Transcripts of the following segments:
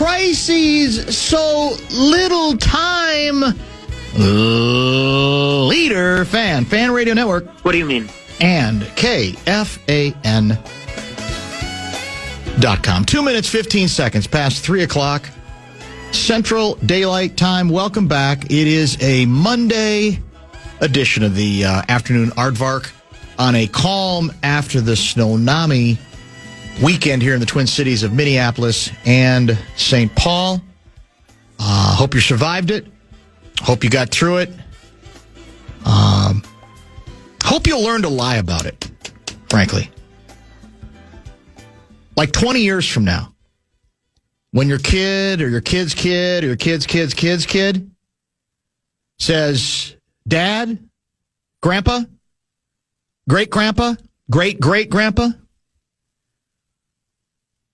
crises so little time? Leader Fan Radio Network. What do you mean? And KFAN.com. 2 minutes, 15 seconds past 3 o'clock. Central Daylight Time. Welcome back. It is a Monday edition of the afternoon Aardvark on a calm after the tsunami weekend here in the Twin Cities of Minneapolis and St. Paul. Hope you survived it. Hope you got through it. Hope you'll learn to lie about it, frankly. Like 20 years from now, when your kid or your kid's kid or your kid's kid says, Dad, Grandpa, Great-Grandpa, Great-Great-Grandpa,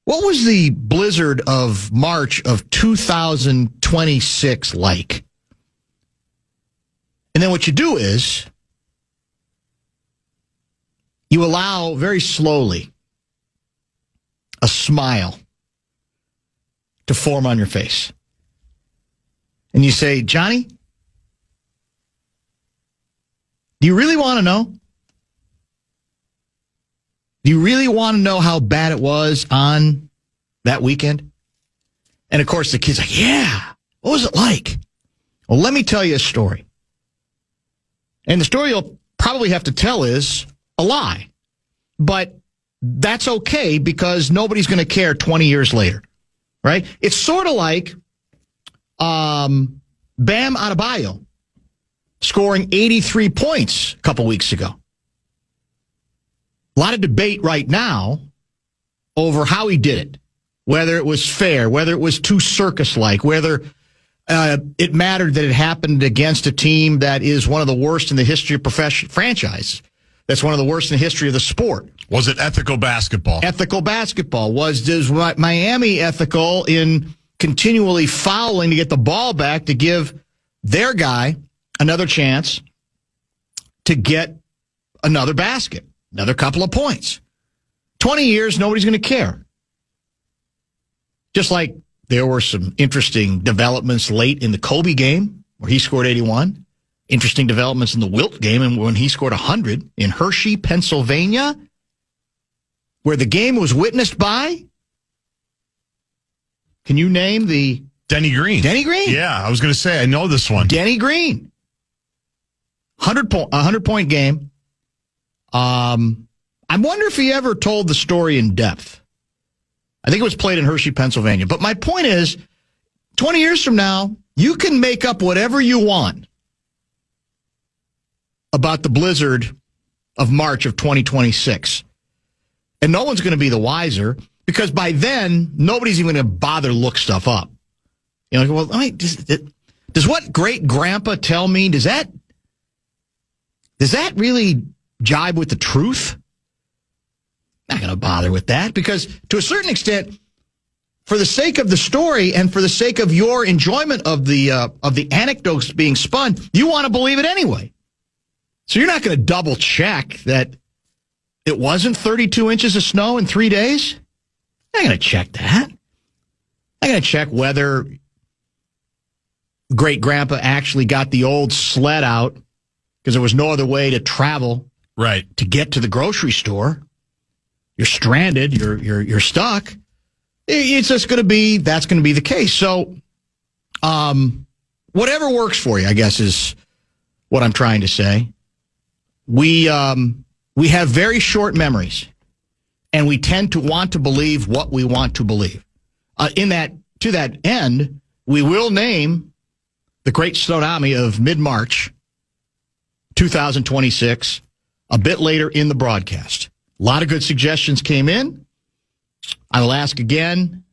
what was the blizzard of March of 2026 like? And then what you do is you allow very slowly a smile to form on your face. And you say, Johnny, do you really want to know? Do you really want to know how bad it was on that weekend? And of course the kid's like, yeah, what was it like? Well, let me tell you a story. And the story you'll probably have to tell is a lie. But that's okay because nobody's going to care 20 years later, right? It's sort of like Bam Adebayo scoring 83 points a couple weeks ago. A lot of debate right now over how he did it, whether it was fair, whether it was too circus-like, whether it mattered that it happened against a team that is one of the worst in the history of franchise. That's one of the worst in the history of the sport. Was it ethical basketball? Ethical basketball. Was Miami ethical in continually fouling to get the ball back to give their guy another chance to get another basket, another couple of points? 20 years, nobody's going to care. Just like there were some interesting developments late in the Kobe game where he scored 81. Interesting developments in the Wilt game and when he scored 100 in Hershey, Pennsylvania, where the game was witnessed by, can you name the... Denny Green. Denny Green? Yeah, I was going to say, I know this one. Denny Green. 100-point game. I wonder if he ever told the story in depth. I think it was played in Hershey, Pennsylvania. But my point is, 20 years from now, you can make up whatever you want about the blizzard of March of 2026. And no one's going to be the wiser because by then, nobody's even going to bother look stuff up. You know, well, I mean, does what great-grandpa tell me, does that really jibe with the truth? Not going to bother with that because to a certain extent, for the sake of the story and for the sake of your enjoyment of the anecdotes being spun, you want to believe it anyway. So you're not going to double check that it wasn't 32 inches of snow in 3 days? I'm not going to check that. I'm going to check whether great-grandpa actually got the old sled out because there was no other way to travel to get to the grocery store. You're stranded. You're stuck. It's just going to be, that's going to be the case. So whatever works for you, I guess, is what I'm trying to say. We have very short memories, and we tend to want to believe what we want to believe. To that end, we will name the great tsunami of mid-March 2026 a bit later in the broadcast. A lot of good suggestions came in. I will ask again.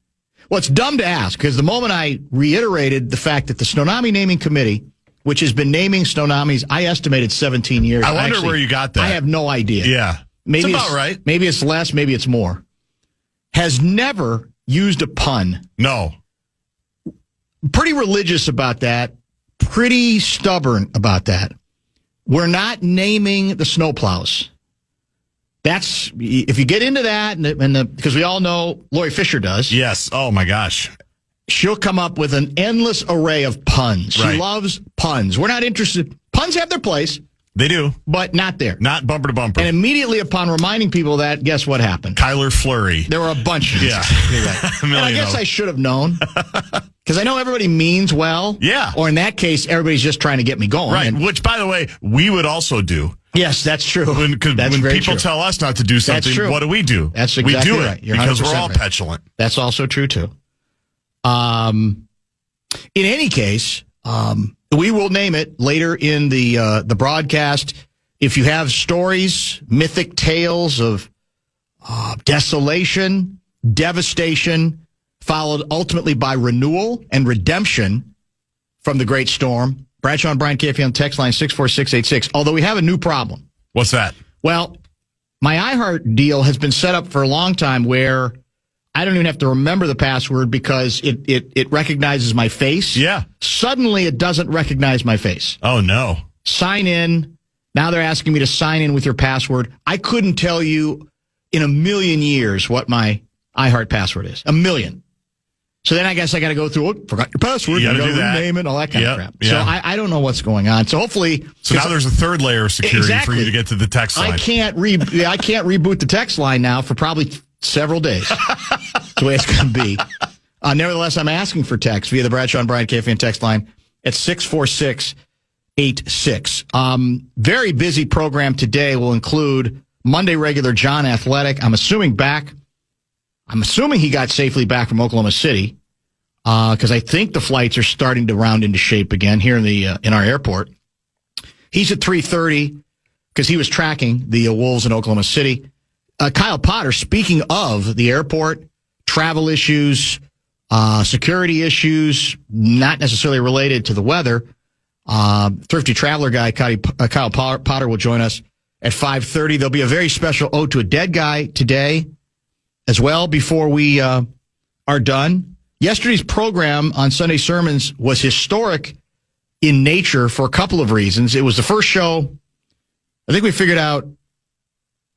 Well, it's dumb to ask because the moment I reiterated the fact that the Tsunami Naming Committee, which has been naming tsunamis, I estimated 17 years. I wonder where you got that. I have no idea. Yeah. Maybe it's about right. Maybe it's less, maybe it's more. Has never used a pun. No. Pretty religious about that. Pretty stubborn about that. We're not naming the snowplows. That's, if you get into that, because we all know Lori Fisher does. Yes. Oh, my gosh. she'll come up with an endless array of puns. She Right. loves puns. We're not interested. Puns have their place, They do. but not there. Not bumper to bumper. And immediately upon reminding people that, guess what happened? Kyler Fleury. There were a bunch of Yeah. And I guess I should have known. Because I know everybody means well. Yeah. Or in that case, everybody's just trying to get me going. Right, And which, by the way, we would also do. yes, that's true. When very people true. tell us not to do something, true. what do? That's exactly we do right. it You're because we're 100% all right. petulant. That's also true, too. In any case, we will name it later in the broadcast. If you have stories, mythic tales of desolation, devastation, followed ultimately by renewal and redemption from the Great Storm, Bradshaw and Brian KFAN text line 64686. Although we have a new problem. What's that? Well, my iHeart deal has been set up for a long time where I don't even have to remember the password because it recognizes my face. Yeah. Suddenly it doesn't recognize my face. Oh, no. Sign in. Now they're asking me to sign in with your password. I couldn't tell you in a million years what my iHeart password is. A million. So then I guess I got to go through it. Forgot your password. You You gotta got to do that. rename it, all that kind of Yep, crap. yeah. So I don't know what's going on. So hopefully. So now there's a third layer of security Exactly. for you to get to the text line. I can't reboot the text line now for probably several days. That's the way it's going to be. Nevertheless, I'm asking for text via the Bradshaw and Brian KFAN text line at 64686. Very busy program today will include Monday regular Jonny Athletic. I'm assuming he got safely back from Oklahoma City because I think the flights are starting to round into shape again here in our airport. He's at 3:30 because he was tracking the Wolves in Oklahoma City. Kyle Potter, speaking of the airport, travel issues, security issues, not necessarily related to the weather. Thrifty Traveler guy, Kyle Potter will join us at 5:30. There'll be a very special Ode to a Dead guy today as well before we are done. Yesterday's program on Sunday Sermons was historic in nature for a couple of reasons. It was the first show, I think we figured out,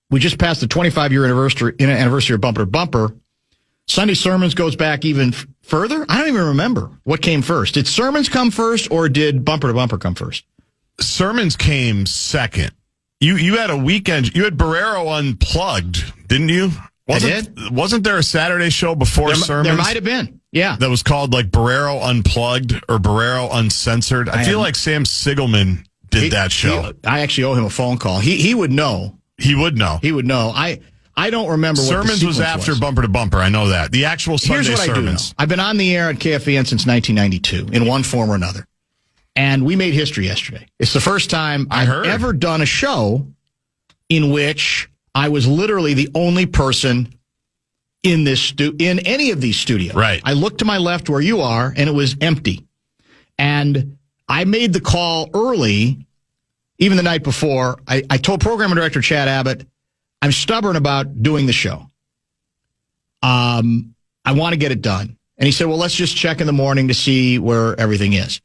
we just passed the 25-year anniversary of Bumper to Bumper. Sunday Sermons goes back even further. I don't even remember what came first. Did Sermons come first or did Bumper to Bumper come first? Sermons came second. You had a weekend. You had Barreiro Unplugged, didn't you? Wasn't there a Saturday show before Sermons? There might have been. Yeah. That was called like Barreiro Unplugged or Barreiro Uncensored. I feel like Sam Sigelman did that show. I actually owe him a phone call. He would know. He would know. He would know. I don't remember what Sermons the was sequence after Bumper to Bumper. I know that. The actual Sunday Here's what Sermons. I do know. I've been on the air at KFAN since 1992 in one form or another. And we made history yesterday. It's the first time I've ever done a show in which I was literally the only person in in any of these studios. Right. I looked to my left where you are, and it was empty. And I made the call early, even the night before. I told program director Chad Abbott, I'm stubborn about doing the show. I want to get it done. And he said, well, let's just check in the morning to see where everything is.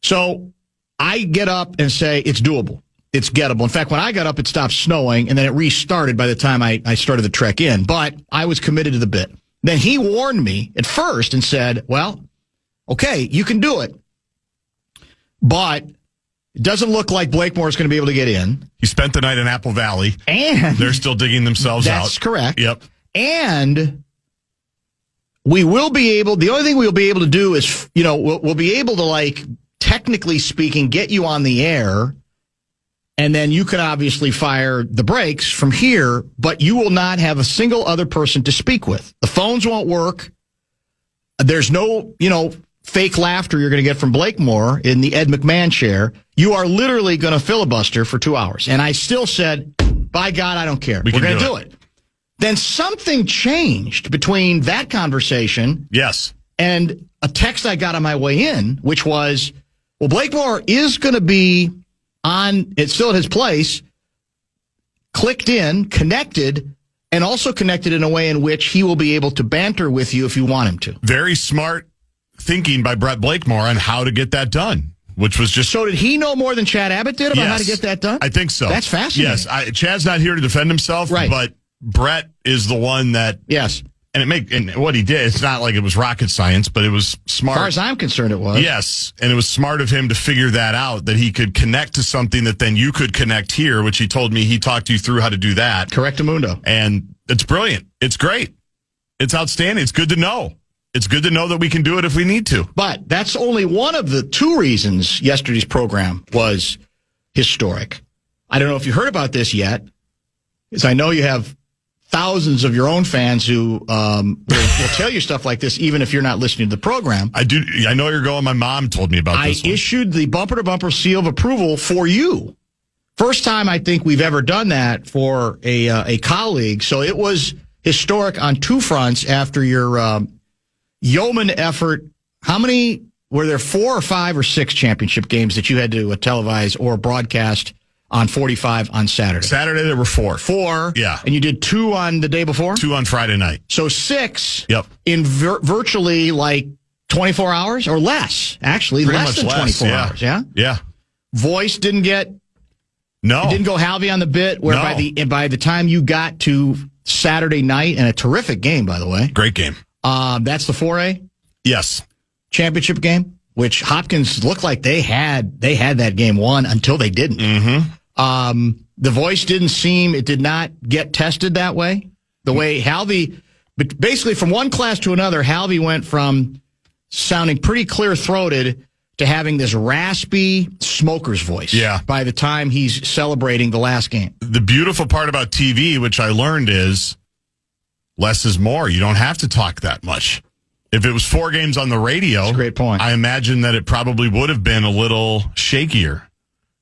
So I get up and say, it's doable. It's gettable. In fact, when I got up, it stopped snowing, and then it restarted by the time I started the trek in. But I was committed to the bit. Then he warned me at first and said, well, okay, you can do it. But it doesn't look like Blakemore is going to be able to get in. He spent the night in Apple Valley. And they're still digging themselves out. That's correct. Yep. And we will be able, the only thing we'll be able to do is, we'll be able to, like, technically speaking, get you on the air. And then you can obviously fire the brakes from here, but you will not have a single other person to speak with. The phones won't work. There's no, fake laughter you're going to get from Blakemore in the Ed McMahon chair. You are literally going to filibuster for 2 hours. And I still said, by God, I don't care. We're going to do it. Then something changed between that conversation. Yes. And a text I got on my way in, which was, well, Blakemore is going to be it's still at his place, clicked in, connected, and also connected in a way in which he will be able to banter with you if you want him to. Very smart thinking by Brett Blakemore on how to get that done, which was just... So did he know more than Chad Abbott did about how to get that done? I think so. That's fascinating. Yes, Chad's not here to defend himself, right. But Brett is the one that... Yes. and what he did, it's not like it was rocket science, but it was smart. As far as I'm concerned, it was. Yes, and it was smart of him to figure that out, that he could connect to something that then you could connect here, which he told me he talked you through how to do that. Correctamundo. And it's brilliant. It's great. It's outstanding. It's good to know. It's good to know that we can do it if we need to. But that's only one of the two reasons yesterday's program was historic. I don't know if you heard about this yet, because I know you have thousands of your own fans who will tell you stuff like this, even if you're not listening to the program. I do. I know you're going. My mom told me about this. I issued the bumper-to-bumper seal of approval for you. First time I think we've ever done that for a colleague. So it was historic on two fronts after your yeoman effort. How many were there? 4 or 5 or 6 championship games that you had to televise or broadcast on 45 on Saturday? Saturday there were 4. 4. Yeah. And you did 2 on the day before? 2 on Friday night. So 6. Yep. In virtually like 24 hours or less. Actually, Pretty less than 24 hours. Yeah. Yeah. Voice didn't get. No. It didn't go Halvey on the bit. Where by the time you got to Saturday night, and a terrific game, by the way. Great game. That's the 4A? Yes. Championship game, which Hopkins looked like they had that game won until they didn't. Mm-hmm. The voice it did not get tested that way. The way Halvey, but basically from one class to another, Halvey went from sounding pretty clear-throated to having this raspy smoker's voice. Yeah. By the time he's celebrating the last game. The beautiful part about TV, which I learned, is less is more. You don't have to talk that much. If it was 4 games on the radio, that's a great point. I imagine that it probably would have been a little shakier.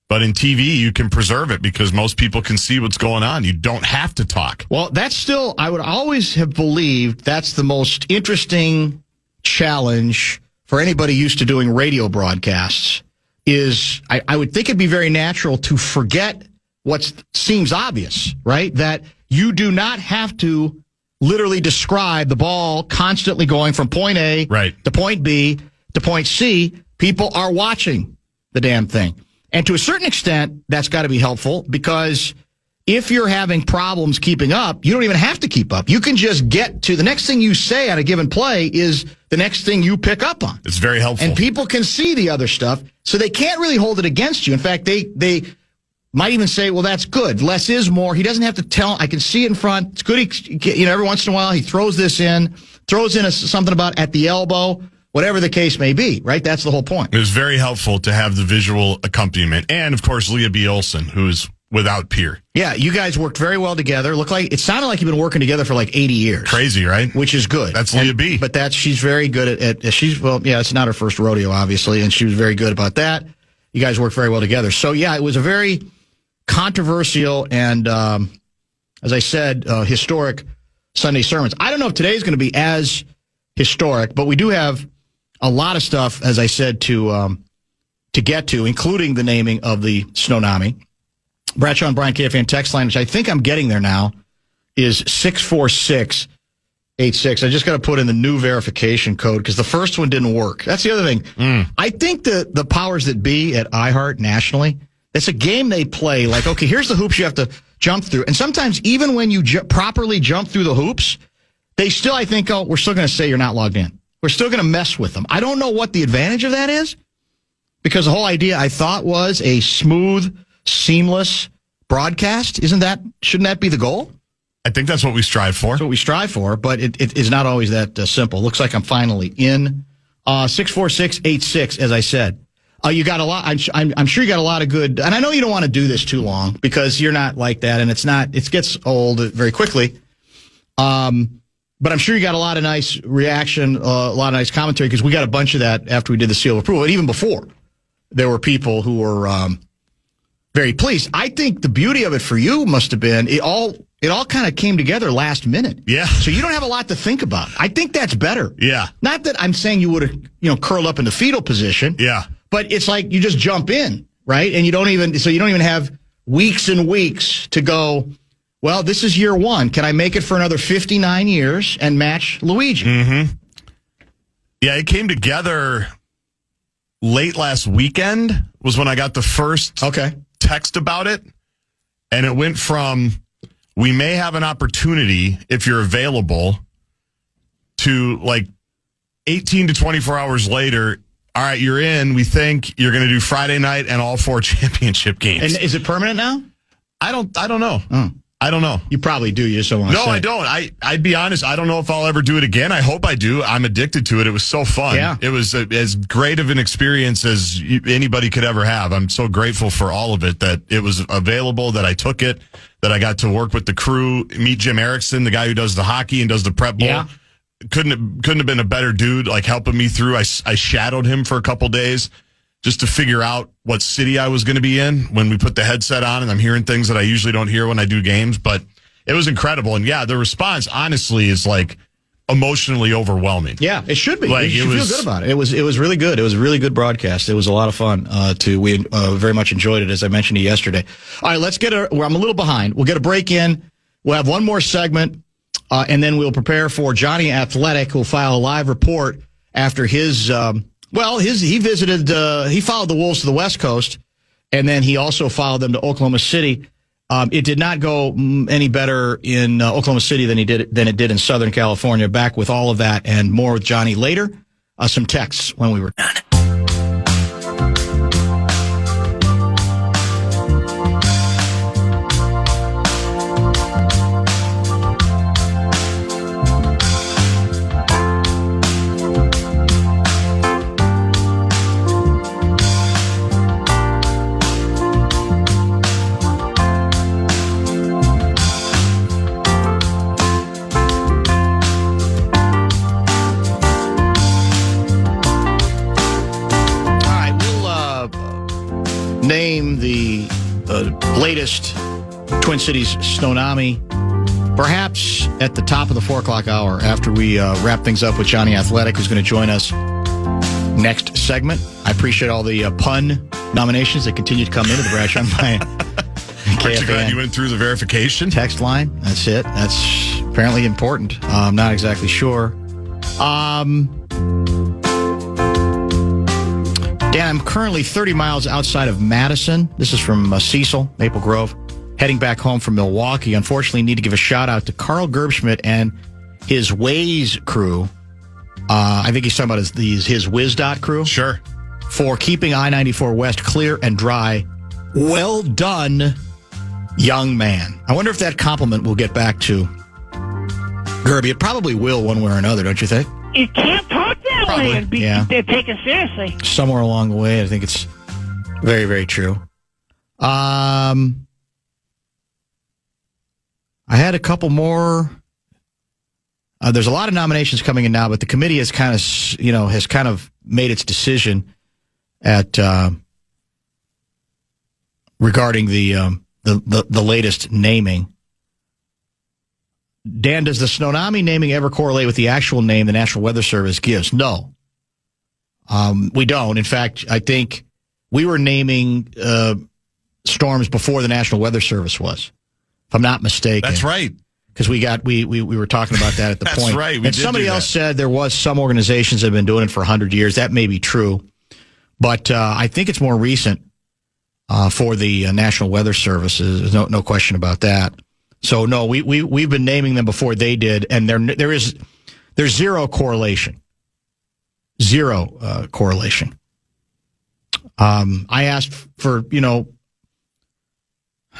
But in TV, you can preserve it because most people can see what's going on. You don't have to talk. Well, that's still, I would always have believed that's the most interesting challenge for anybody used to doing radio broadcasts is I would think it'd be very natural to forget what seems obvious, right? That you do not have to literally describe the ball constantly going from point A to point B to point C. People are watching the damn thing. And to a certain extent, that's got to be helpful because if you're having problems keeping up, you don't even have to keep up. You can just get to the next thing you say on a given play is the next thing you pick up on. It's very helpful. And people can see the other stuff, so they can't really hold it against you. In fact, they might even say, well, that's good. Less is more. He doesn't have to tell. I can see it in front. It's good. Every once in a while, he throws in something about at the elbow, whatever the case may be, right? That's the whole point. It was very helpful to have the visual accompaniment. And, of course, Leah B. Olson, who is without peer. Yeah, you guys worked very well together. It sounded like you've been working together for like 80 years. Crazy, right? Which is good. That's Leah B. But she's very good at it's not her first rodeo, obviously, and she was very good about that. You guys worked very well together. So, yeah, it was a very controversial and, as I said, historic Sunday sermons. I don't know if today's going to be as historic, but we do have a lot of stuff, as I said, to get to, including the naming of the Snownomi. Bradshaw and Brian KFAN text line, which I think I'm getting there now, is 64686. I just got to put in the new verification code because the first one didn't work. That's the other thing. I think the powers that be at iHeart nationally, it's a game they play like, okay, here's the hoops you have to jump through. And sometimes even when you properly jump through the hoops, they still, I think, we're still going to say you're not logged in. We're still going to mess with them. I don't know what the advantage of that is because the whole idea I thought was a smooth, seamless broadcast. Shouldn't that be the goal? I think that's what we strive for. That's what we strive for, but it is not always that simple. Looks like I'm finally in. 64686, as I said. You got a lot. I'm sure you got a lot of good, and I know you don't want to do this too long because you're not like that, and it gets old very quickly. But I'm sure you got a lot of nice reaction, a lot of nice commentary because we got a bunch of that after we did the seal of approval, and even before there were people who were very pleased. I think the beauty of it for you must have been it all kind of came together last minute. Yeah. So you don't have a lot to think about. I think that's better. Yeah. Not that I'm saying you would have, curled up in the fetal position. Yeah. But it's like you just jump in, right? And you don't even have weeks and weeks to go, well, this is year 1. Can I make it for another 59 years and match Luigi? Mm-hmm. Yeah, it came together late last weekend was when I got the first text about it. And it went from, we may have an opportunity if you're available to like 18 to 24 hours later, all right, you're in. We think you're going to do Friday night and all 4 championship games. And is it permanent now? I don't know. Mm. I don't know. You probably do. You just don't want to say. No, I don't. I'd be honest. I don't know if I'll ever do it again. I hope I do. I'm addicted to it. It was so fun. Yeah. It was as great of an experience as anybody could ever have. I'm so grateful for all of it, that it was available, that I took it, that I got to work with the crew, meet Jim Erickson, the guy who does the hockey and does the prep bowl. Yeah. Couldn't have been a better dude, like helping me through. I shadowed him for a couple days just to figure out what city I was going to be in when we put the headset on, and I'm hearing things that I usually don't hear when I do games, but it was incredible. And yeah, the response honestly is like emotionally overwhelming. Yeah, it should be. Like, you should feel good about it. It was really good. It was a really good broadcast. It was a lot of fun. We very much enjoyed it, as I mentioned to you yesterday. All right, I'm a little behind. We'll get a break in. We'll have one more segment. And then we'll prepare for Jonny Athletic, who'll file a live report after he followed the Wolves to the West Coast, and then he also followed them to Oklahoma City. It did not go any better in Oklahoma City than it did in Southern California. Back with all of that and more with Jonny later. Some texts when we were done. Name the latest Twin Cities Snownomi, perhaps at the top of the 4 o'clock hour after we wrap things up with Jonny Athletic, who's going to join us next segment. I appreciate all the pun nominations that continue to come into the Bradshaw by Aren't you glad you went through the verification? Text line. That's it. That's apparently important. I'm not exactly sure. Dan, I'm currently 30 miles outside of Madison. This is from Cecil, Maple Grove, heading back home from Milwaukee. Unfortunately, need to give a shout out to Carl Gerbschmidt and his Waze crew. I think he's talking about his WizDot crew. Sure. For keeping I-94 West clear and dry. Well done, young man. I wonder if that compliment will get back to Gerby. It probably will one way or another, don't you think? You can't talk that Probably, way and be taken seriously. Somewhere along the way, I think it's very, very true. I had a couple more. There's a lot of nominations coming in now, but the committee has kind of made its decision at regarding the latest naming. Dan, does the Snownomi naming ever correlate with the actual name the National Weather Service gives? No. We don't. In fact, I think we were naming storms before the National Weather Service was, if I'm not mistaken. That's right. Because we were talking about that at the That's point. right. And somebody else said there was some organizations that have been doing it for 100 years. That may be true. But I think it's more recent for the National Weather Service. There's no question about that. So no, we've been naming them before they did, and there's zero correlation. Zero correlation. I asked for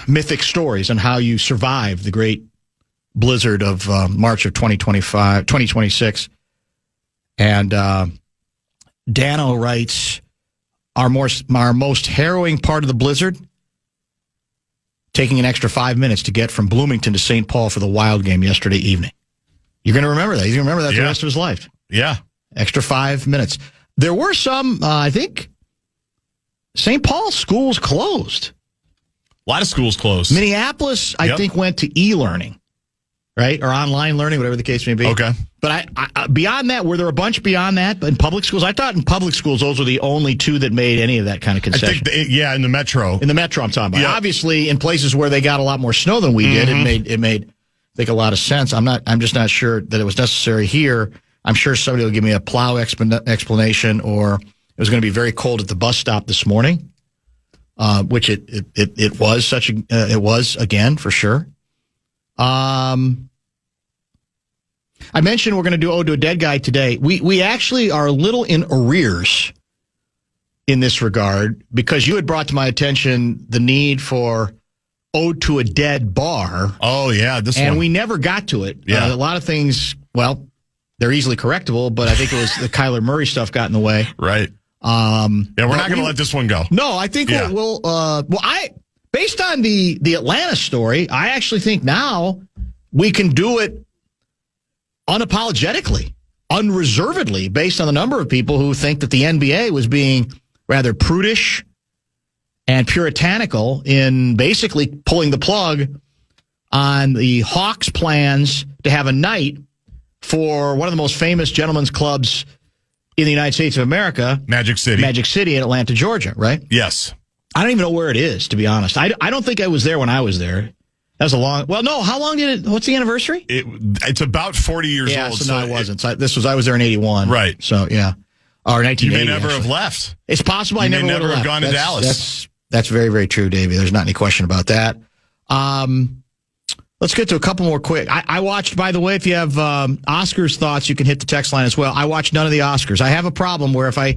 mythic stories on how you survived the great blizzard of March of 2026, and Dano writes, our most harrowing part of the blizzard, taking an extra 5 minutes to get from Bloomington to St. Paul for the Wild game yesterday evening. You're going to remember that. He's going to remember that the rest of his life. Yeah. Extra 5 minutes. There were some, I think, St. Paul schools closed. A lot of schools closed. Minneapolis, I think, went to e-learning, right? Or online learning, whatever the case may be. Okay. But I beyond that, were there a bunch beyond that in public schools? I thought in public schools, those were the only two that made any of that kind of concession. I think, in the metro. In the metro, I'm talking about. Yeah. Obviously, in places where they got a lot more snow than we did, it made I think a lot of sense. I'm just not sure that it was necessary here. I'm sure somebody will give me a plow explanation, or it was going to be very cold at the bus stop this morning, which it was it was again for sure. I mentioned we're going to do Ode to a Dead Guy today. We actually are a little in arrears in this regard because you had brought to my attention the need for Ode to a Dead Bar. Oh, yeah, this one. And we never got to it. Yeah. A lot of things, well, they're easily correctable, but I think it was the Kyler Murray stuff got in the way. Right. Yeah, we're not going to let this one go. No, I think based on the Atlanta story, I actually think now we can do it unapologetically, unreservedly, based on the number of people who think that the NBA was being rather prudish and puritanical in basically pulling the plug on the Hawks' plans to have a night for one of the most famous gentlemen's clubs in the United States of America. Magic City in Atlanta, Georgia, right? Yes. I don't even know where it is, to be honest. I don't think I was there when I was there. That was a long... Well, no, how long did it... What's the anniversary? It's about 40 years old. So no, I wasn't. I was there in 81. Right. So, yeah. Or 1980, You may never actually have left. It's possible I never would have left. Gone to Dallas. That's very, very true, Davey. There's not any question about that. Let's get to a couple more quick. I watched, by the way, if you have Oscars thoughts, you can hit the text line as well. I watched none of the Oscars. I have a problem where if I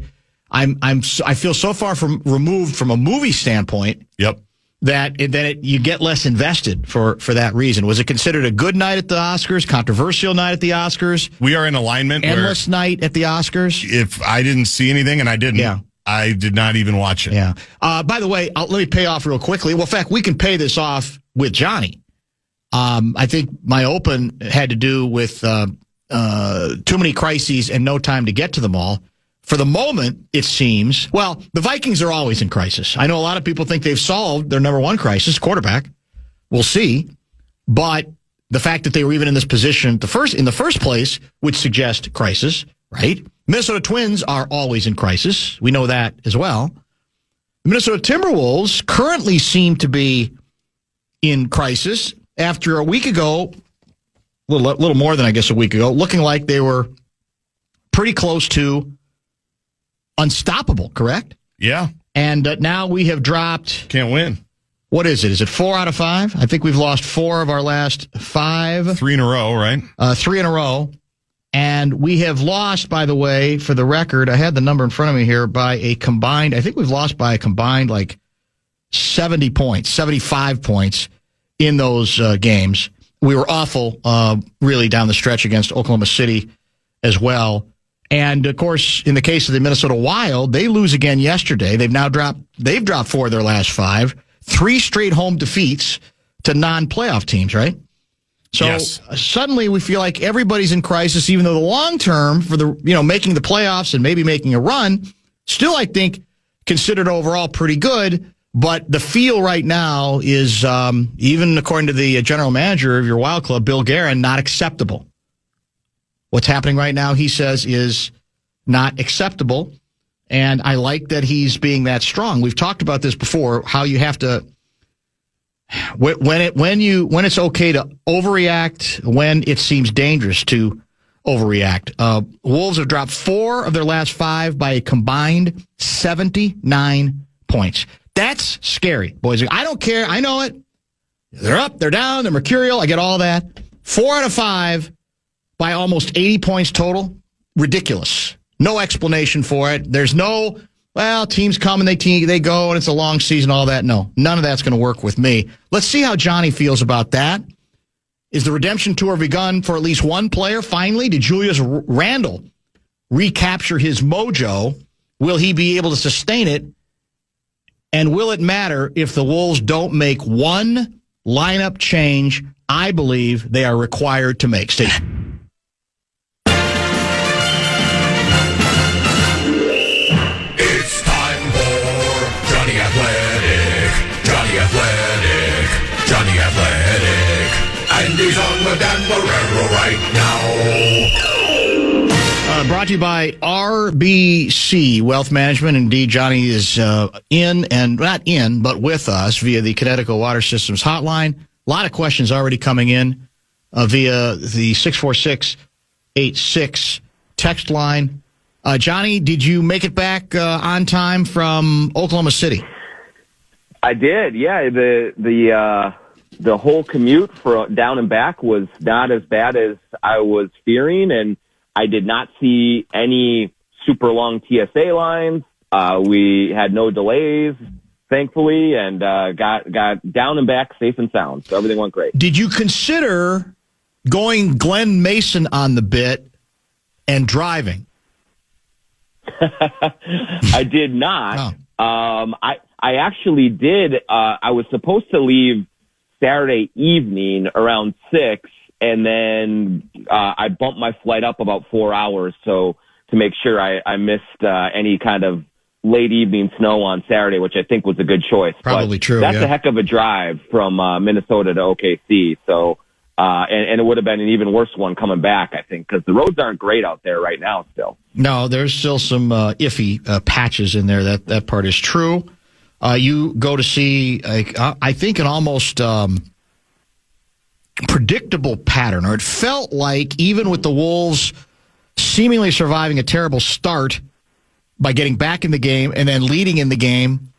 feel so far removed from a movie standpoint. Yep. That you get less invested for that reason. Was it considered a good night at the Oscars? Controversial night at the Oscars? We are in alignment. Endless night at the Oscars? If I didn't see anything, and I didn't, yeah. I did not even watch it. Yeah. By the way, let me pay off real quickly. Well, in fact, we can pay this off with Johnny. I think my open had to do with too many crises and no time to get to them all. For the moment, it seems, well, the Vikings are always in crisis. I know a lot of people think they've solved their number one crisis, quarterback. We'll see. But the fact that they were even in this position in the first place would suggest crisis, right? Minnesota Twins are always in crisis. We know that as well. The Minnesota Timberwolves currently seem to be in crisis after a week ago, a little more than I guess a week ago, looking like they were pretty close to unstoppable, correct? Yeah. And now we have dropped... Can't win. What is it? Is it 4 out of 5? I think we've lost 4 of our last 5. 3 in a row, right? 3 in a row. And we have lost, by the way, for the record, I had the number in front of me here, by a combined... I think we've lost by a combined, 70 points, 75 points in those games. We were awful, really, down the stretch against Oklahoma City as well. And, of course, in the case of the Minnesota Wild, they lose again yesterday. They've dropped 4 of their last 5. 3 straight home defeats to non-playoff teams, right? So yes. Suddenly we feel like everybody's in crisis, even though the long term for the making the playoffs and maybe making a run, still I think considered overall pretty good. But the feel right now is, even according to the general manager of your Wild Club, Bill Guerin, not acceptable. What's happening right now, he says, is not acceptable. And I like that he's being that strong. We've talked about this before, how you have to, when it's okay to overreact, when it seems dangerous to overreact. Wolves have dropped 4 of their last 5 by a combined 79 points. That's scary, boys. I don't care. I know it. They're up, they're down, they're mercurial. I get all that. 4 out of 5 by almost 80 points total. Ridiculous. No explanation for it. There's no, teams come and they go and it's a long season, all that. No, none of that's going to work with me. Let's see how Johnny feels about that. Is the redemption tour begun for at least one player? Finally, did Julius Randle recapture his mojo? Will he be able to sustain it? And will it matter if the Wolves don't make one lineup change I believe they are required to make? Stay. It's time for Jonny Athletic, Jonny Athletic, Jonny Athletic. And he's on with Dan Barreiro right now. Brought to you by RBC Wealth Management. Indeed, Johnny is not in, but with us via the Connecticut Water Systems hotline. A lot of questions already coming in via the 64686 text line. Johnny, did you make it back on time from Oklahoma City? I did, yeah. The the whole commute for down and back was not as bad as I was fearing, and I did not see any super long TSA lines. We had no delays, thankfully, and got down and back safe and sound. So everything went great. Did you consider going Glenn Mason on the bit and driving? I did not. Oh. I actually did. I was supposed to leave Saturday evening around 6, and then I bumped my flight up about 4 hours to make sure I missed any kind of late evening snow on Saturday, which I think was a good choice. Probably true. That's yeah. a heck of a drive from Minnesota to OKC. So, and it would have been an even worse one coming back, I think, because the roads aren't great out there right now still. No, there's still some iffy patches in there. That part is true. You go to see, I think, an almost predictable pattern, or it felt like, even with the Wolves seemingly surviving a terrible start by getting back in the game and then leading in the game,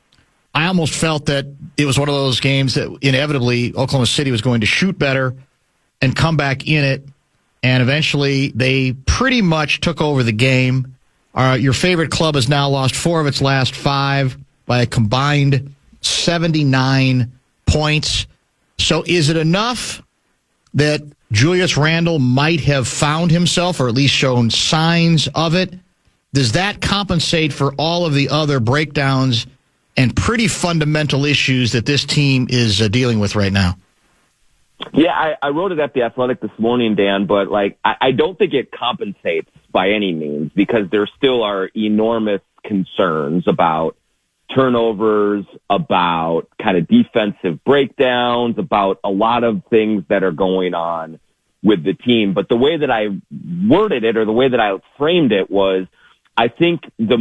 I almost felt that it was one of those games that inevitably Oklahoma City was going to shoot better and come back in it, and eventually they pretty much took over the game. Your favorite club has now lost 4 of its last 5 by a combined 79 points. So is it enough that Julius Randle might have found himself, or at least shown signs of it? Does that compensate for all of the other breakdowns and pretty fundamental issues that this team is dealing with right now? Yeah, I wrote it at The Athletic this morning, Dan, but I don't think it compensates by any means, because there still are enormous concerns about turnovers, about kind of defensive breakdowns, about a lot of things that are going on with the team. But the way that I worded it, or the way that I framed it, was I think the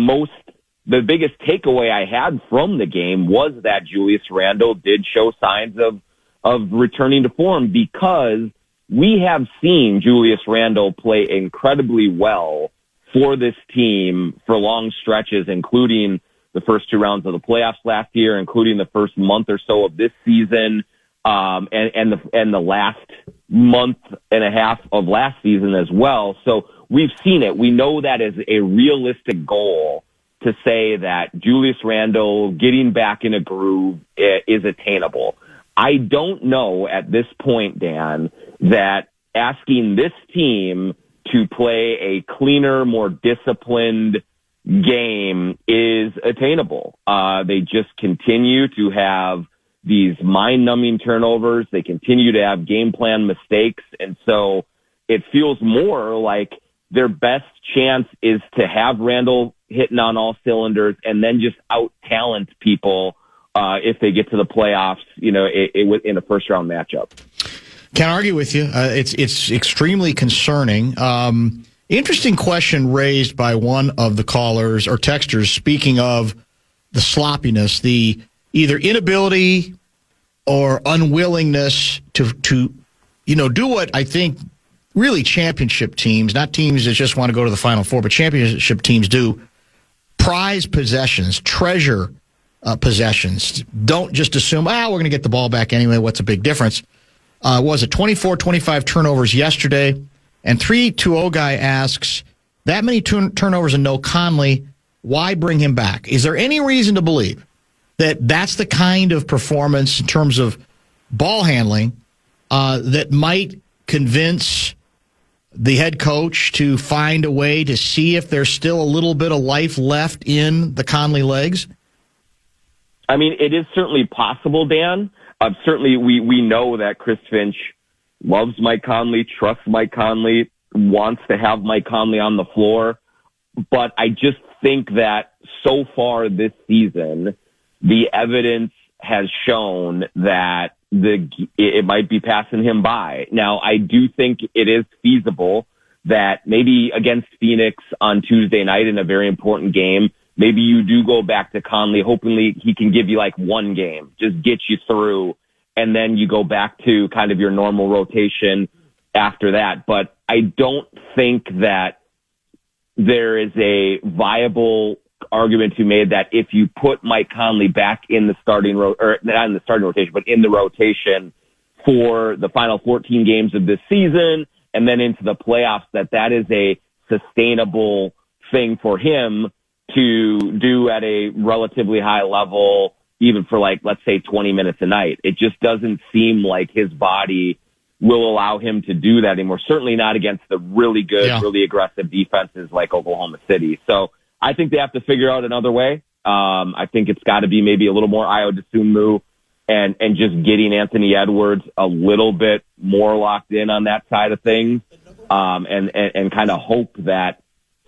biggest takeaway I had from the game was that Julius Randle did show signs of returning to form, because we have seen Julius Randle play incredibly well for this team for long stretches, including the first 2 rounds of the playoffs last year, including the first month or so of this season, and the last month and a half of last season as well. So we've seen it. We know that is a realistic goal, to say that Julius Randle getting back in a groove is attainable. I don't know at this point, Dan, that asking this team to play a cleaner, more disciplined game is attainable. They just continue to have these mind-numbing turnovers. They continue to have game plan mistakes. And so it feels more like their best chance is to have Randle hitting on all cylinders and then just out-talent people if they get to the playoffs, in a first-round matchup. Can't argue with you. It's extremely concerning. Interesting question raised by one of the callers or texters, speaking of the sloppiness, the either inability or unwillingness to do what I think really championship teams, not teams that just want to go to the Final Four, but championship teams do, prize possessions, treasure possessions. Don't just assume, we're going to get the ball back anyway. What's a big difference? Was it 24, 25 turnovers yesterday? And 320 guy asks, that many turnovers and no Conley, why bring him back? Is there any reason to believe that that's the kind of performance in terms of ball handling that might convince the head coach to find a way to see if there's still a little bit of life left in the Conley legs? I mean, it is certainly possible, Dan. Certainly, we know that Chris Finch loves Mike Conley, trusts Mike Conley, wants to have Mike Conley on the floor. But I just think that so far this season, the evidence has shown that it might be passing him by. Now, I do think it is feasible that maybe against Phoenix on Tuesday night in a very important game, maybe you do go back to Conley. Hopefully he can give you like one game, just get you through, and then you go back to kind of your normal rotation after that. But I don't think that there is a viable argument to be made that if you put Mike Conley back in the starting or not in the starting rotation, but in the rotation for the final 14 games of this season and then into the playoffs, that is a sustainable thing for him to do at a relatively high level, even for like, let's say 20 minutes a night. It just doesn't seem like his body will allow him to do that anymore. Certainly not against the really good, really aggressive defenses like Oklahoma City. So I think they have to figure out another way. I think it's got to be maybe a little more Ayo Dosunmu and just getting Anthony Edwards a little bit more locked in on that side of things, and kind of hope that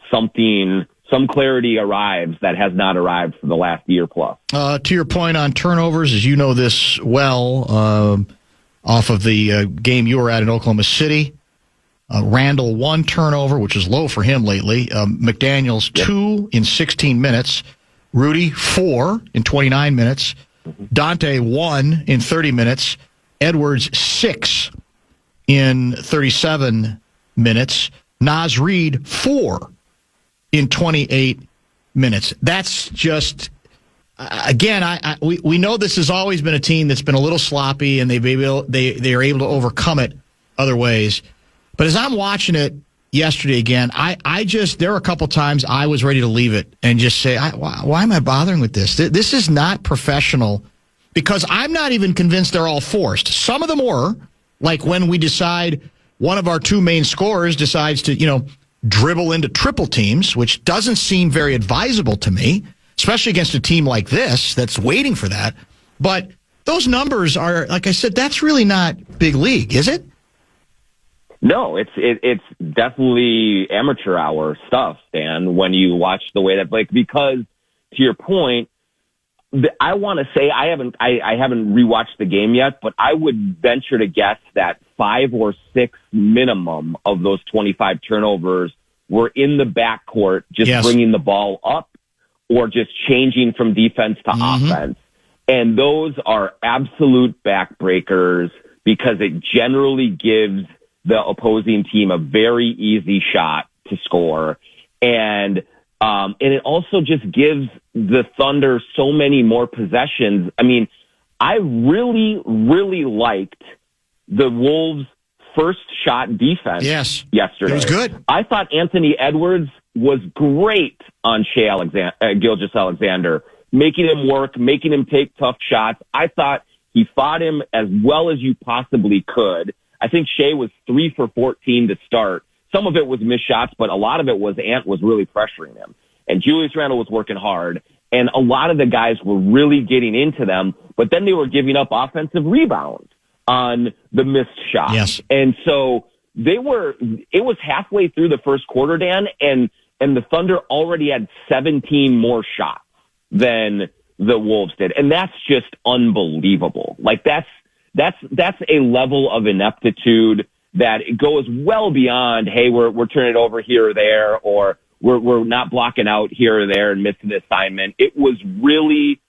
some clarity arrives that has not arrived for the last year plus. To your point on turnovers, as you know this well, off of the game you were at in Oklahoma City, Randall 1 turnover, which is low for him lately. McDaniels 2 in 16 minutes. Rudy 4 in 29 minutes. Dante 1 in 30 minutes. Edwards 6 in 37 minutes. Naz Reid 4 in 28 minutes. That's just, again, we know this has always been a team that's been a little sloppy, and they are able to overcome it other ways. But as I'm watching it yesterday again, there were a couple times I was ready to leave it and just say, why am I bothering with this? This is not professional, because I'm not even convinced they're all forced. Some of them were, like when we decide one of our 2 main scorers decides to, dribble into triple teams, which doesn't seem very advisable to me, especially against a team like this that's waiting for that. But those numbers are, like I said, that's really not big league, is it? No, it's definitely amateur hour stuff, Dan, when you watch the way that, because to your point, I want to say I haven't rewatched the game yet, but I would venture to guess that 5 or 6 minimum of those 25 turnovers were in the backcourt, just bringing the ball up or just changing from defense to offense. And those are absolute backbreakers, because it generally gives the opposing team a very easy shot to score. And it also just gives the Thunder so many more possessions. I mean, I really, really liked the Wolves' first shot defense yesterday. It was good. I thought Anthony Edwards was great on Gilgeous-Alexander, making him work, making him take tough shots. I thought he fought him as well as you possibly could. I think Shea was 3 for 14 to start. Some of it was missed shots, but a lot of it was Ant was really pressuring him. And Julius Randle was working hard. And a lot of the guys were really getting into them, but then they were giving up offensive rebounds on the missed shots. Yes. And so it was halfway through the first quarter, Dan, and the Thunder already had 17 more shots than the Wolves did. And that's just unbelievable. Like that's a level of ineptitude that it goes well beyond, hey, we're turning it over here or there, or we're not blocking out here or there and missing the assignment. It was really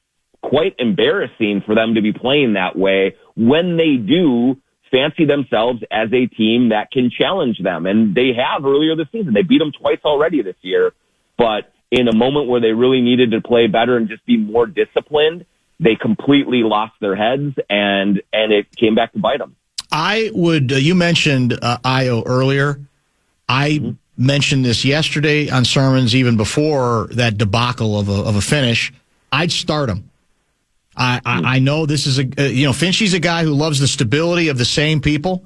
quite embarrassing for them to be playing that way when they do fancy themselves as a team that can challenge them. And they have earlier this season. They beat them twice already this year. But in a moment where they really needed to play better and just be more disciplined, they completely lost their heads, and it came back to bite them. I would, you mentioned Ayo earlier. I mentioned this yesterday on sermons, even before that debacle of a finish. I'd start him. I know this is Finchie's a guy who loves the stability of the same people.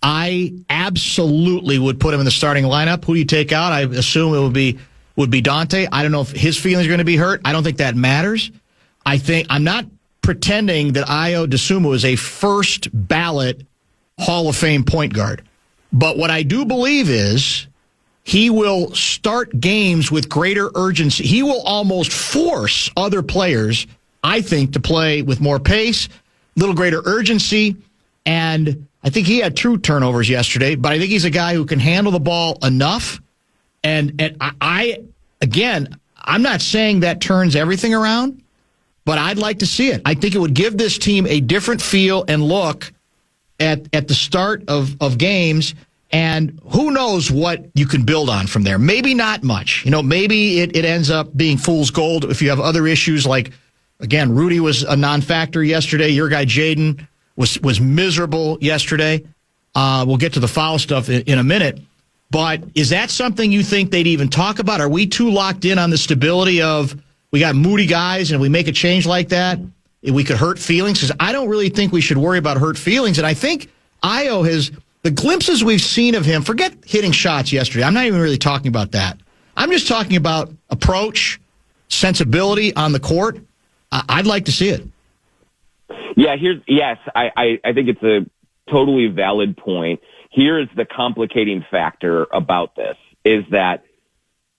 I absolutely would put him in the starting lineup. Who do you take out? I assume it would be Dante. I don't know if his feelings are going to be hurt. I don't think that matters. I'm not pretending that Ayo Dosunmu is a first ballot Hall of Fame point guard. But what I do believe is he will start games with greater urgency. He will almost force other players, I think, to play with more pace, a little greater urgency. And I think he had 2 turnovers yesterday, but I think he's a guy who can handle the ball enough. And I'm not saying that turns everything around, but I'd like to see it. I think it would give this team a different feel and look at the start of games, and who knows what you can build on from there. Maybe not much. Maybe it ends up being fool's gold if you have other issues like, again, Rudy was a non-factor yesterday. Your guy Jaden was miserable yesterday. We'll get to the foul stuff in a minute. But is that something you think they'd even talk about? Are we too locked in on the stability of we got moody guys, and if we make a change like that, we could hurt feelings? Because I don't really think we should worry about hurt feelings. And I think Io has, the glimpses we've seen of him, forget hitting shots yesterday. I'm not even really talking about that. I'm just talking about approach, sensibility on the court. I'd like to see it. Yeah, I think it's a totally valid point. Here is the complicating factor about this, is that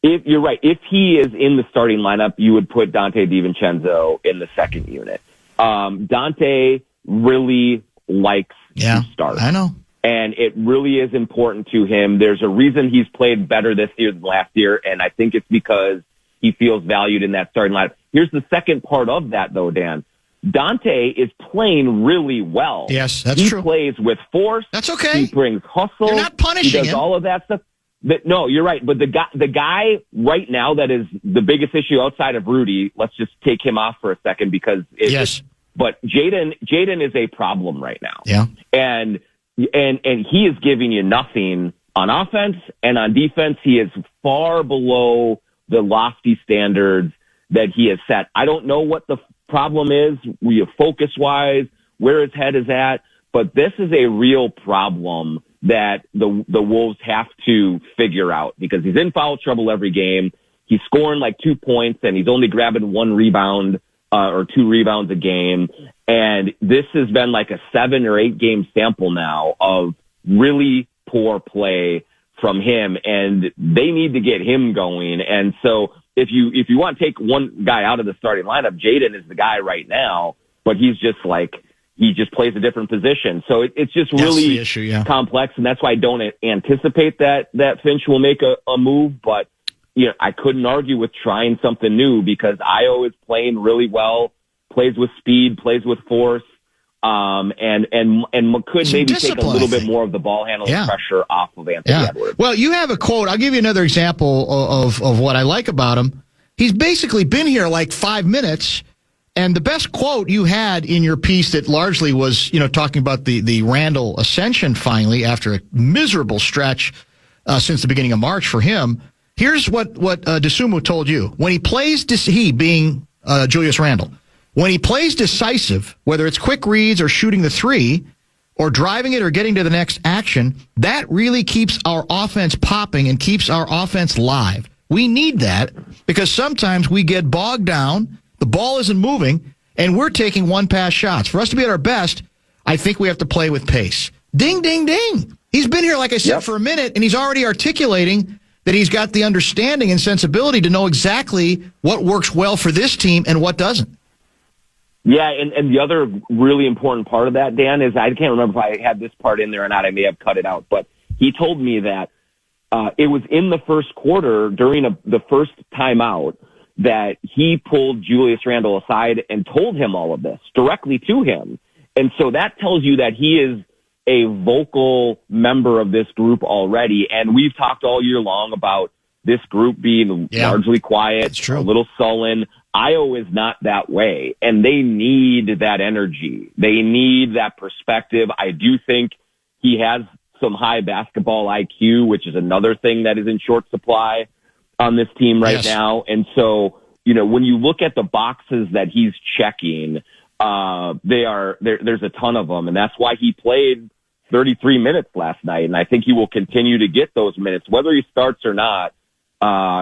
if you're right, if he is in the starting lineup, you would put Dante DiVincenzo in the second unit. Dante really likes to start. I know. And it really is important to him. There's a reason he's played better this year than last year, and I think it's because he feels valued in that starting lineup. Here's the second part of that, though, Dan. Dante is playing really well. Yes, that's true. He plays with force. That's okay. He brings hustle. You're not punishing him. He does all of that stuff. No, you're right. But the guy right now that is the biggest issue outside of Rudy, let's just take him off for a second because but Jaden is a problem right now. Yeah. And he is giving you nothing on offense, and on defense he is far below the lofty standards that he has set. I don't know what the problem is, focus-wise, where his head is at, but this is a real problem that the Wolves have to figure out because he's in foul trouble every game. He's scoring like 2 points, and he's only grabbing 1 rebound or 2 rebounds a game. And this has been like a 7 or 8 game sample now of really poor play from him, and they need to get him going. And so if you want to take one guy out of the starting lineup, Jaden is the guy right now, but he just plays a different position. So it's just really complex, and that's why I don't anticipate that Finch will make a move. But I couldn't argue with trying something new because Io is playing really well, plays with speed, plays with force, and could maybe take a little bit more of the ball handling pressure off of Anthony Edwards. Well, you have a quote. I'll give you another example of what I like about him. He's basically been here like 5 minutes, and the best quote you had in your piece that largely was, talking about the Randall ascension finally after a miserable stretch since the beginning of March for him. Here's what DeSumo told you. When he plays, he being Julius Randle, when he plays decisive, whether it's quick reads or shooting the three or driving it or getting to the next action, that really keeps our offense popping and keeps our offense live. We need that because sometimes we get bogged down, the ball isn't moving, and we're taking one-pass shots. For us to be at our best, I think we have to play with pace. Ding, ding, ding. He's been here, like I said, for a minute, and he's already articulating that he's got the understanding and sensibility to know exactly what works well for this team and what doesn't. Yeah, and the other really important part of that, Dan, is I can't remember if I had this part in there or not. I may have cut it out, but he told me that it was in the first quarter during the first timeout that he pulled Julius Randle aside and told him all of this directly to him. And so that tells you that he is a vocal member of this group already. And we've talked all year long about this group being largely quiet, a little sullen. Io is not that way, and they need that energy. They need that perspective. I do think he has some high basketball IQ, which is another thing that is in short supply on this team right now. And so, when you look at the boxes that he's checking, there's a ton of them, and that's why he played 33 minutes last night, and I think he will continue to get those minutes. Whether he starts or not,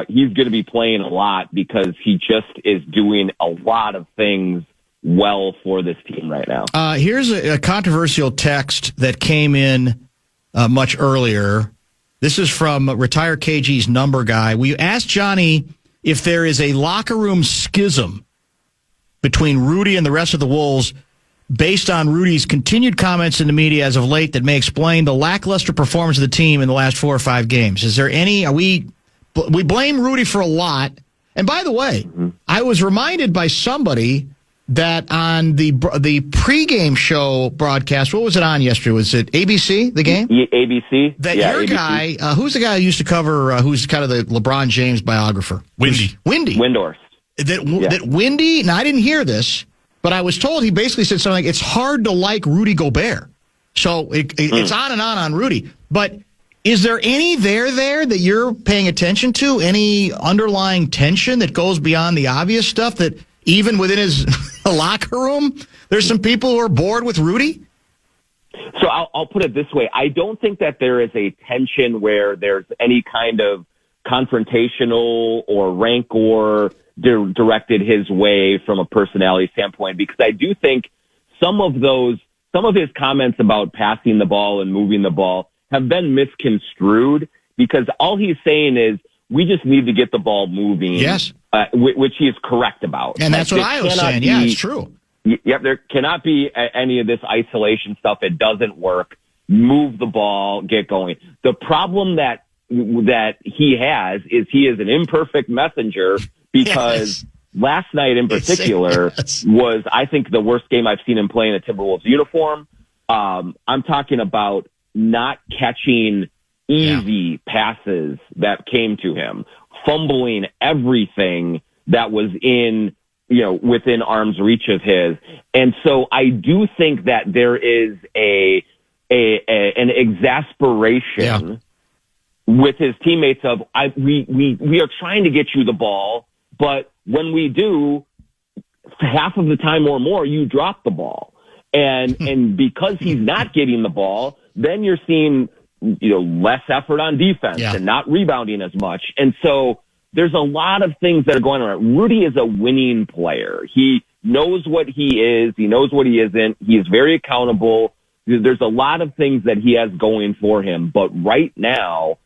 he's going to be playing a lot because he just is doing a lot of things well for this team right now. Here's a controversial text that came in much earlier. This is from Retire KG's number guy. We asked Johnny if there is a locker room schism between Rudy and the rest of the Wolves based on Rudy's continued comments in the media as of late that may explain the lackluster performance of the team in the last 4 or 5 games. Is there any, we blame Rudy for a lot. And by the way, I was reminded by somebody that on the pregame show broadcast, what was it on yesterday? Was it ABC, the game? ABC. That your ABC. Guy, who's the guy who used to cover, who's kind of the LeBron James biographer? Windy. Windhorst. That Windy, now I didn't hear this, but But I was told he basically said something like, it's hard to like Rudy Gobert. So it's on and on Rudy. But is there any there that you're paying attention to? Any underlying tension that goes beyond the obvious stuff that even within his locker room, there's some people who are bored with Rudy? So I'll put it this way. I don't think that there is a tension where there's any kind of confrontational or rancor directed his way from a personality standpoint, because I do think some of his comments about passing the ball and moving the ball have been misconstrued, because all he's saying is we just need to get the ball moving. Yes. Which he is correct about. And that's what I was saying. Yeah, it's true. Yep, there cannot be any of this isolation stuff. It doesn't work. Move the ball, get going. The problem that he has is he is an imperfect messenger, because last night in particular was, I think, the worst game I've seen him play in a Timberwolves uniform. I'm talking about not catching easy passes that came to him, fumbling everything that was within arm's reach of his. And so I do think that there is an exasperation with his teammates of, we are trying to get you the ball, but when we do, half of the time or more, you drop the ball. And because he's not getting the ball, then you're seeing, less effort on defense and not rebounding as much. And so there's a lot of things that are going on. Rudy is a winning player. He knows what he is. He knows what he isn't. He is very accountable. There's a lot of things that he has going for him. But right now,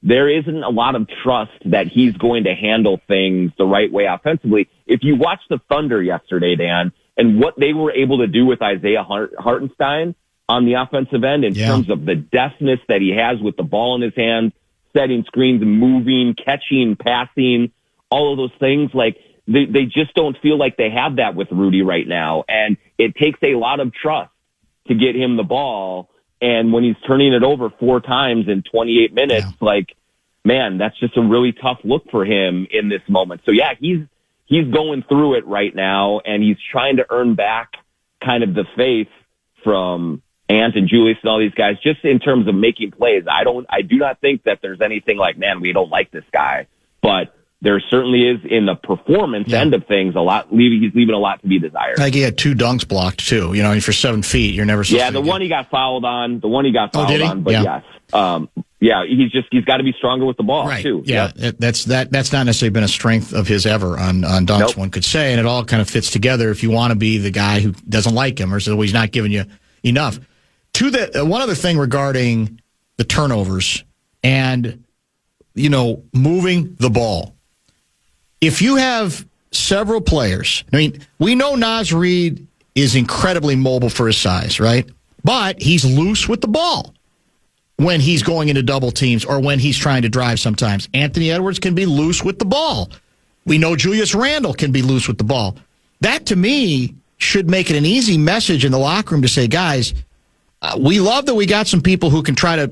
there isn't a lot of trust that he's going to handle things the right way offensively. If you watch the Thunder yesterday, Dan, and what they were able to do with Isaiah Hartenstein on the offensive end in terms of the deftness that he has with the ball in his hands, setting screens, moving, catching, passing, all of those things, like they just don't feel like they have that with Rudy right now. And it takes a lot of trust to get him the ball. And when he's turning it over 4 times in 28 minutes, man, that's just a really tough look for him in this moment. So he's going through it right now, and he's trying to earn back kind of the faith from Ant and Julius and all these guys, just in terms of making plays. I do not think that there's anything like, man, we don't like this guy, but there certainly is in the performance end of things he's leaving a lot to be desired. Like he had 2 dunks blocked too. For 7 feet, you're never supposed to. The one he got fouled on. But yes. He's got to be stronger with the ball too. Yeah, that's not necessarily been a strength of his ever on dunks. One could say, and it all kind of fits together. If you want to be the guy who doesn't like him or so he's not giving you enough. One other thing regarding the turnovers and moving the ball. If you have several players, we know Naz Reid is incredibly mobile for his size, right? But he's loose with the ball when he's going into double teams or when he's trying to drive sometimes. Anthony Edwards can be loose with the ball. We know Julius Randle can be loose with the ball. That, to me, should make it an easy message in the locker room to say, guys, we love that we got some people who can try to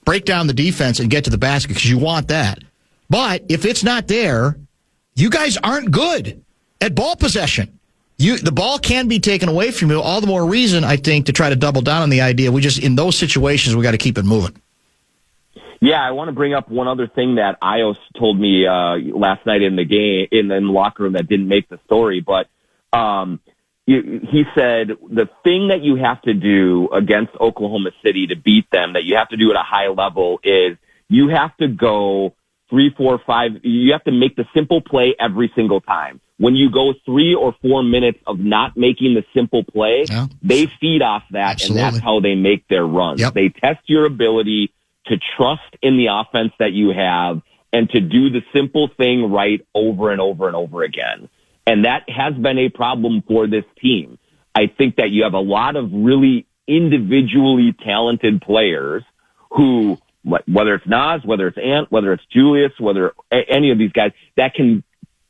break down the defense and get to the basket, because you want that. But if it's not there, you guys aren't good at ball possession. The ball can be taken away from you. All the more reason, I think, to try to double down on the idea. In those situations, we got to keep it moving. Yeah, I want to bring up one other thing that Ios told me last night in the game, in the locker room, that didn't make the story. But he said the thing that you have to do against Oklahoma City to beat them, that you have to do at a high level, is you have to go 3, 4, 5. You have to make the simple play every single time. When you go 3 or 4 minutes of not making the simple play, they feed off that, Absolutely. And that's how they make their runs. Yep. They test your ability to trust in the offense that you have and to do the simple thing right over and over and over again. And that has been a problem for this team. I think that you have a lot of really individually talented players who, whether it's Naz, whether it's Ant, whether it's Julius, whether any of these guys, that can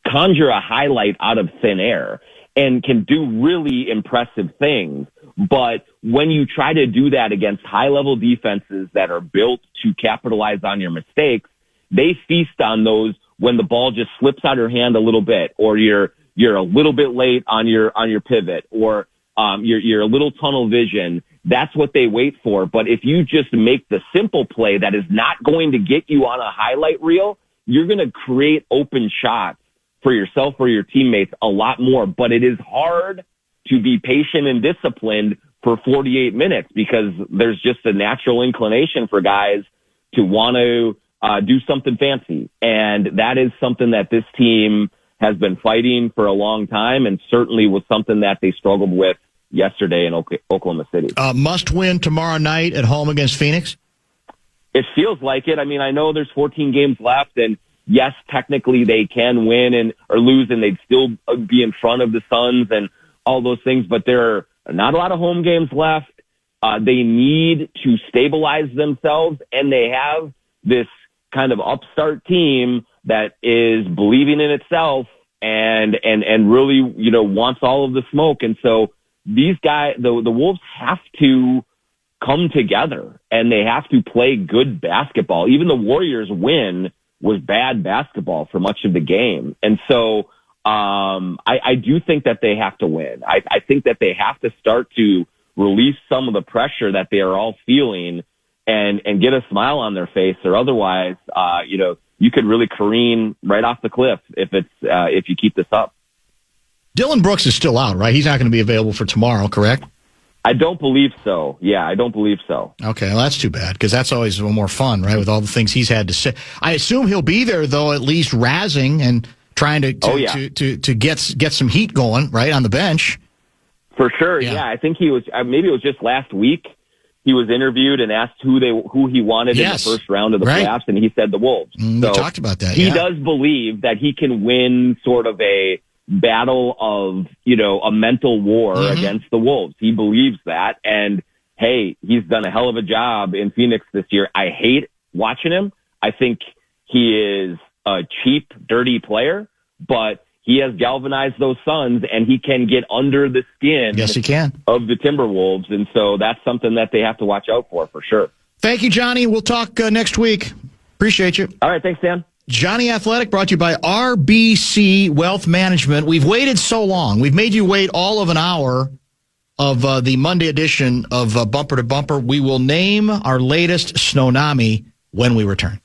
conjure a highlight out of thin air and can do really impressive things. But when you try to do that against high-level defenses that are built to capitalize on your mistakes, they feast on those when the ball just slips out of your hand a little bit, or you're a little bit late on your pivot, or you're a little tunnel vision. That's what they wait for. But if you just make the simple play that is not going to get you on a highlight reel, you're going to create open shots for yourself or your teammates a lot more. But it is hard to be patient and disciplined for 48 minutes because there's just a natural inclination for guys to want to do something fancy. And that is something that this team has been fighting for a long time, and certainly was something that they struggled with yesterday in Oklahoma City. Must win tomorrow night at home against Phoenix? It feels like it. I mean, I know there's 14 games left, and yes, technically they can win or lose, and they'd still be in front of the Suns and all those things, but there are not a lot of home games left. They need to stabilize themselves, and they have this kind of upstart team that is believing in itself and really, wants all of the smoke. And so these guys, the Wolves have to come together and they have to play good basketball. Even the Warriors win was bad basketball for much of the game. And so, I do think that they have to win. I think that they have to start to release some of the pressure that they are all feeling and get a smile on their face, or otherwise, you could really careen right off the cliff if you keep this up. Dylan Brooks is still out, right? He's not going to be available for tomorrow, correct? I don't believe so. Yeah, I don't believe so. Okay, well, that's too bad, because that's always more fun, right, with all the things he's had to say. I assume he'll be there, though, at least razzing and trying to get some heat going, right, on the bench. For sure, yeah. I think he was, maybe it was just last week, he was interviewed and asked who he wanted in the first round of the playoffs, and he said the Wolves. We talked about that, He does believe that he can win sort of a battle of, a mental war against the Wolves. He believes that. And hey, he's done a hell of a job in Phoenix this year. I hate watching him. I think he is a cheap, dirty player, but he has galvanized those Suns, and he can get under the skin he can. Of the Timberwolves. And so that's something that they have to watch out for sure. Thank you, Johnny. We'll talk next week. Appreciate you. All right. Thanks, Dan. Jonny Athletic, brought to you by RBC Wealth Management. We've waited so long. We've made you wait all of an hour of the Monday edition of Bumper to Bumper. We will name our latest Snownomi when we return.